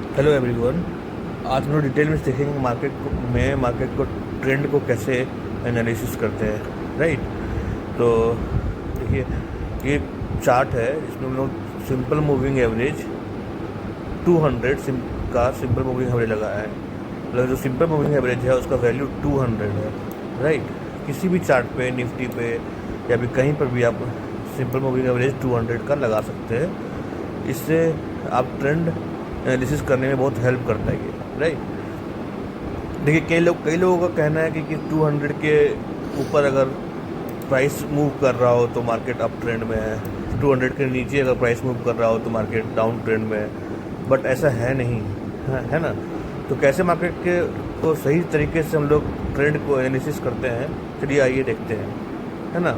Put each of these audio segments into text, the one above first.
Hello everyone. आज हम लोग डिटेल में सीखेंगे मार्केट को ट्रेंड को कैसे एनालिसिस करते हैं, राइट। तो देखिए, ये चार्ट है जिसमें हम लोग सिंपल मूविंग एवरेज 200 का सिंपल मूविंग एवरेज लगाया है। मतलब जो सिंपल मूविंग एवरेज है उसका वैल्यू 200 है, राइट। किसी भी चार्ट पे, निफ्टी पे या फिर कहीं पर भी आप सिंपल मूविंग एवरेज 200 का लगा सकते हैं। इससे आप ट्रेंड एनालिसिस करने में बहुत हेल्प करता है ये, राइट। देखिए, कई लोगों का कहना है कि 200 के ऊपर अगर प्राइस मूव कर रहा हो तो मार्केट अप ट्रेंड में है, 200 के नीचे अगर प्राइस मूव कर रहा हो तो मार्केट डाउन ट्रेंड में है। बट ऐसा है नहीं, है ना। तो कैसे मार्केट के को सही तरीके से हम लोग ट्रेंड को एनालिसिस करते हैं, चलिए आइए देखते हैं, है ना।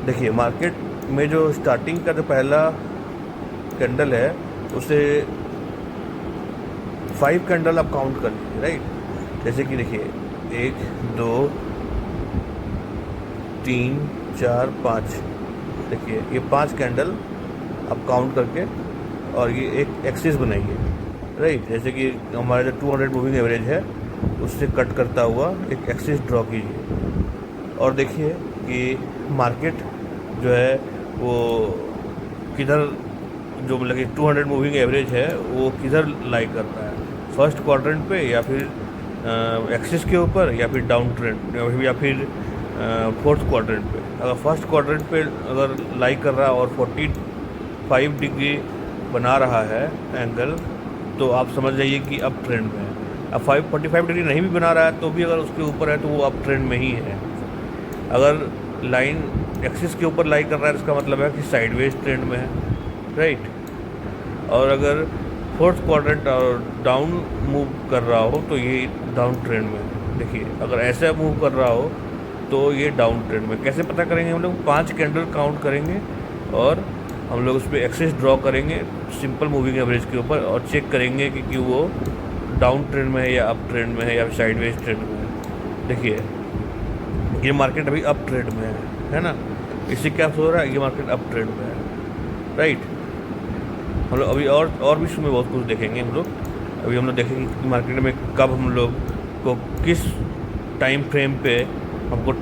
देखिए, मार्केट में जो स्टार्टिंग का जो पहला कैंडल है उसे 5 कैंडल आप काउंट कर लीजिए, राइट। जैसे कि देखिए, 1 2 3 4 5, देखिए ये 5 कैंडल आप काउंट करके और ये एक एक्सिस बनाइए, राइट। जैसे कि हमारा जो 200 मूविंग एवरेज है उससे कट करता हुआ एक एक्सिस ड्रॉ कीजिए और देखिए कि मार्केट जो है वो किधर, जो मतलब कि 200 मूविंग एवरेज है वो किधर लाई कर रहा है, फर्स्ट क्वाड्रेंट पे या फिर एक्सिस के ऊपर या फिर डाउन ट्रेंड या फिर फोर्थ क्वाड्रेंट पे। अगर फर्स्ट क्वाड्रेंट पे अगर लाई कर रहा है और 45 डिग्री बना रहा है एंगल, तो आप समझ जाइए कि अब ट्रेंड में है। अब 45 डिग्री नहीं भी बना रहा है तो भी अगर उसके ऊपर है तो वो अब ट्रेंड में ही है। अगर लाइन एक्सिस के ऊपर लाई कर रहा है इसका मतलब है कि साइडवेज ट्रेंड में है, राइट। और अगर फोर्थ क्वाड्रेंट और डाउन मूव कर रहा हो तो ये डाउन ट्रेंड में। देखिए, अगर ऐसा मूव कर रहा हो तो ये डाउन ट्रेंड में। कैसे पता करेंगे? हम लोग 5 कैंडल काउंट करेंगे और हम लोग उस पर एक्सिस ड्रॉ करेंगे सिंपल मूविंग एवरेज के ऊपर और चेक करेंगे कि वो डाउन ट्रेंड में है या अप ट्रेंड में है या साइडवेज ट्रेंड में है। देखिए, ये मार्केट अभी अप ट्रेंड में है ना। इससे क्या हो रहा है? ये मार्केट अप ट्रेंड में है, राइट। हम लोग अभी और भी इसमें बहुत कुछ देखेंगे। हम लोग अभी देखेंगे कि मार्केट में कब हम लोग को किस टाइम फ्रेम पे हमको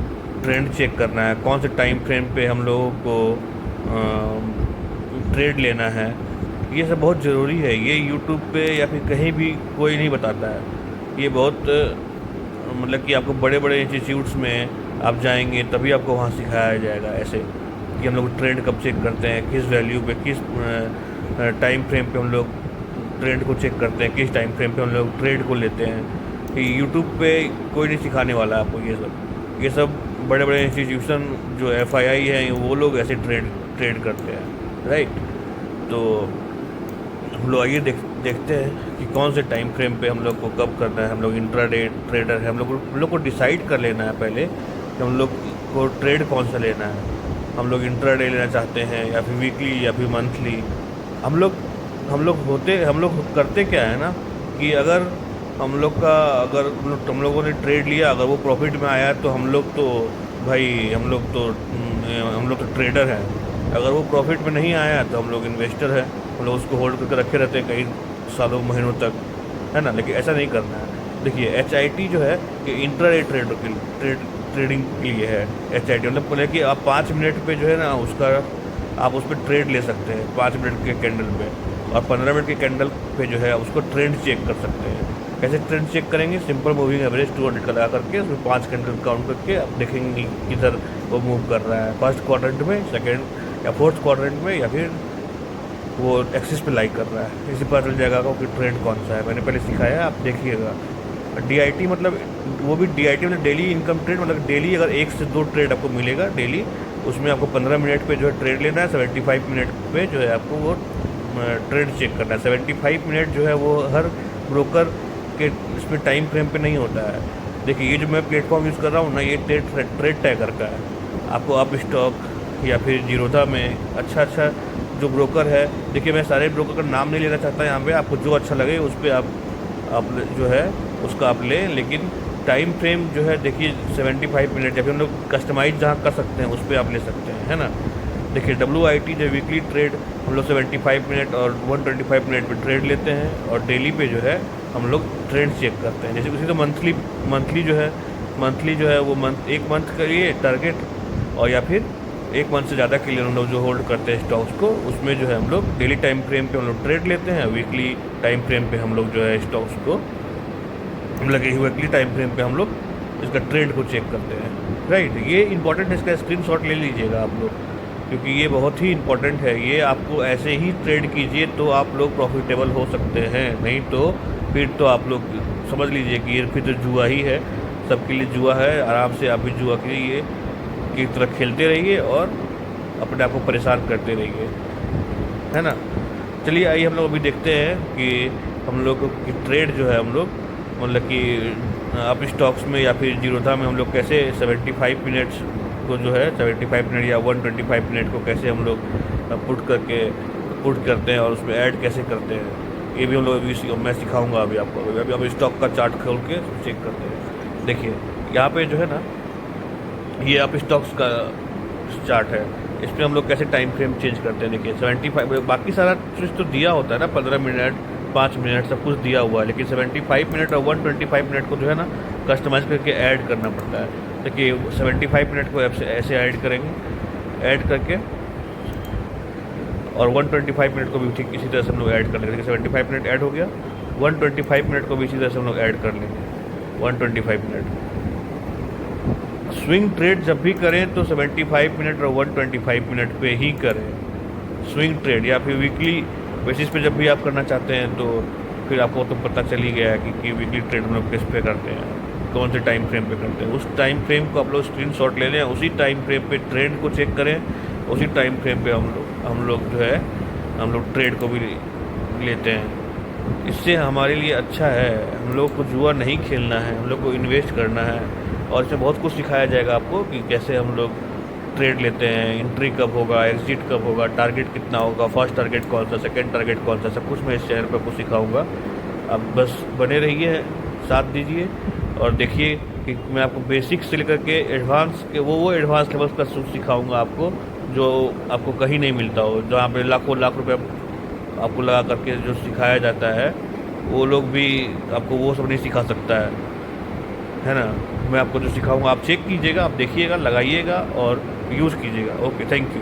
ट्रेंड चेक करना है, कौन से टाइम फ्रेम पे हम लोगों को ट्रेड लेना है। ये सब बहुत ज़रूरी है। ये यूट्यूब पे या फिर कहीं भी कोई नहीं बताता है। ये बहुत मतलब कि आपको बड़े बड़े इंस्टीट्यूट्स में आप जाएंगे तभी आपको वहाँ सिखाया जाएगा ऐसे कि हम लोग ट्रेंड कब चेक करते हैं, किस वैल्यू पे, किस टाइम फ्रेम पे हम लोग ट्रेंड को चेक करते हैं, किस टाइम फ्रेम पे हम लोग ट्रेड को लेते हैं। कि यूट्यूब पे कोई नहीं सिखाने वाला आपको ये सब बड़े बड़े इंस्टीट्यूशन जो FII हैं वो लोग ऐसे ट्रेड करते हैं, राइट। तो हम लोग आइए देखते हैं कि कौन से टाइम फ्रेम पे हम लोग को कब करना है। हम लोग इंट्राडे ट्रेडर है, हम लोग को डिसाइड कर लेना है पहले कि हम लोग को ट्रेड कौन सा लेना है। हम लोग इंट्राडे लेना चाहते हैं या फिर वीकली या फिर मंथली। हम लोग करते क्या है ना कि अगर हम लोगों ने ट्रेड लिया, अगर वो प्रॉफिट में आया तो हम लोग तो ट्रेडर हैं। अगर वो प्रॉफिट में नहीं आया तो हम लोग इन्वेस्टर हैं। हम लोग उसको होल्ड करके रखे रहते हैं कई सालों महीनों तक, है ना। लेकिन ऐसा नहीं करना है। देखिए, HIT जो है कि इंट्राडे ट्रेडिंग के लिए है। HIT मतलब बोले कि आप 5 मिनट पे जो है ना उसका आप उस पर ट्रेड ले सकते हैं 5 मिनट के कैंडल पे, और 15 मिनट के कैंडल पे जो है उसको ट्रेंड चेक कर सकते हैं। कैसे ट्रेंड चेक करेंगे? सिंपल मूविंग एवरेज 200 का लगा करके उसमें 5 कैंडल काउंट करके आप देखेंगे किधर वो मूव कर रहा है, फर्स्ट क्वाड्रेंट में, सेकेंड या फोर्थ क्वाड्रेंट में, या फिर वो एक्सिस पे लाई कर रहा है। इसी पता चल जाएगा कि ट्रेंड कौन सा है। मैंने पहले सिखाया है, आप देखिएगा। DIT मतलब वो भी DIT मतलब डेली इनकम ट्रेड, मतलब डेली अगर 1 से 2 ट्रेड आपको मिलेगा डेली, उसमें आपको 15 मिनट पे जो है ट्रेड लेना है, 75 मिनट पे जो है आपको वो ट्रेड चेक करना है। 75 मिनट जो है वो हर ब्रोकर के इसमें टाइम फ्रेम पे नहीं होता है। देखिए, ये जो मैं प्लेटफॉर्म यूज़ कर रहा हूँ ना, ये ट्रेड टैगर का है। आपको अप स्टॉक या फिर जीरोधा में अच्छा जो ब्रोकर है, देखिए मैं सारे ब्रोकर का नाम नहीं लेना चाहता यहाँ पे। आपको जो अच्छा लगे उस पर आप जो है उसका आप लें, लेकिन टाइम फ्रेम जो है देखिए 75 मिनट, या फिर हम लोग कस्टमाइज जहाँ कर सकते हैं उस पर आप ले सकते हैं, है ना। देखिए WIT जो वीकली ट्रेड हम लोग 75 मिनट और 125 मिनट पे ट्रेड लेते हैं, और डेली पे जो है हम लोग ट्रेंड चेक करते हैं। जैसे उसी तो मंथली जो है वो एक मंथ के लिए टारगेट, और या फिर एक मंथ से ज़्यादा के लिए हम लोग जो होल्ड करते हैं स्टॉक्स को, उसमें जो है हम लोग डेली टाइम फ्रेम पे हम लोग ट्रेड लेते हैं, वीकली टाइम फ्रेम पे हम लोग जो है स्टॉक्स को वीकली टाइम फ्रेम पे हम लोग इसका ट्रेंड को चेक करते हैं। राइट, ये इंपॉर्टेंट है, इसका स्क्रीनशॉट ले लीजिएगा आप लोग, क्योंकि ये बहुत ही इंपॉर्टेंट है। ये आपको ऐसे ही ट्रेड कीजिए तो आप लोग प्रॉफिटेबल हो सकते हैं, नहीं तो फिर तो आप लोग समझ लीजिए कि ये फिर तो जुआ ही है, सबके लिए जुआ है। आराम से आप भी जुआ की तरह खेलते रहिए और अपने आप को परेशान करते रहिए, है ना। चलिए आइए हम लोग अभी देखते हैं कि हम लोग की ट्रेड जो है हम लोग मतलब कि आप स्टॉक्स में या फिर जीरोधा में हम लोग कैसे 75 मिनट्स को जो है 75 मिनट या 125 मिनट को कैसे हम लोग पुट करते हैं और उसमें ऐड कैसे करते हैं, ये भी हम लोग मैं सिखाऊंगा अभी आपको। अभी हम स्टॉक का चार्ट खोल के चेक करते हैं। देखिए यहाँ पे जो है ना, ये आप स्टॉक्स का चार्ट है, इस पर हम लोग कैसे टाइम फ्रेम चेंज करते हैं। देखिए 75, बाकी सारा चीज़ तो दिया होता है ना, 15 मिनट 5 मिनट सब कुछ दिया हुआ है, लेकिन 75 मिनट और 125 मिनट को जो है ना कस्टमाइज़ करके ऐड करना पड़ता है। देखिए 75 मिनट को ऐसे ऐड करेंगे, ऐड करके, और 125 मिनट को भी ठीक इसी तरह से हम लोग ऐड कर लेंगे। देखिए 75 मिनट ऐड हो गया, 125 मिनट को भी इसी तरह से हम लोग ऐड कर लेंगे। 125 मिनट स्विंग ट्रेड जब भी करें तो 75 मिनट और 125 मिनट पे ही करें स्विंग ट्रेड, या फिर वीकली बेसिस पे जब भी आप करना चाहते हैं तो फिर आपको तो पता चल ही गया है कि वीकली ट्रेड हम लोग किस पे करते हैं, कौन से टाइम फ्रेम पे करते हैं। उस टाइम फ्रेम को आप लोग स्क्रीनशॉट ले लें, उसी टाइम फ्रेम पे ट्रेंड को चेक करें, उसी टाइम फ्रेम पे हम लोग जो है हम लोग ट्रेड को भी लेते हैं। इससे हमारे लिए अच्छा है, हम लोग को जुआ नहीं खेलना है, हम लोग को इन्वेस्ट करना है, और इसमें बहुत कुछ सिखाया जाएगा आपको कि कैसे हम लोग ट्रेड लेते हैं, एंट्री कब होगा, एग्जिट कब होगा, टारगेट कितना होगा, फर्स्ट टारगेट कौन सा, सेकंड टारगेट कौन सा, सब कुछ मैं इस चैनल पर आपको सिखाऊंगा। अब बस बने रहिए, साथ दीजिए और देखिए कि मैं आपको बेसिक से लेकर के एडवांस के वो एडवांस लेवल का सिखाऊंगा आपको, जो आपको कहीं नहीं मिलता हो, जहाँ पे लाखों लाख रुपये आपको लगा करके जो सिखाया जाता है, वो लोग भी आपको वो सब नहीं सिखा सकता है ना। मैं आपको जो सिखाऊंगा आप चेक कीजिएगा, आप देखिएगा, लगाइएगा और यूज़ कीजिएगा। Okay, thank you.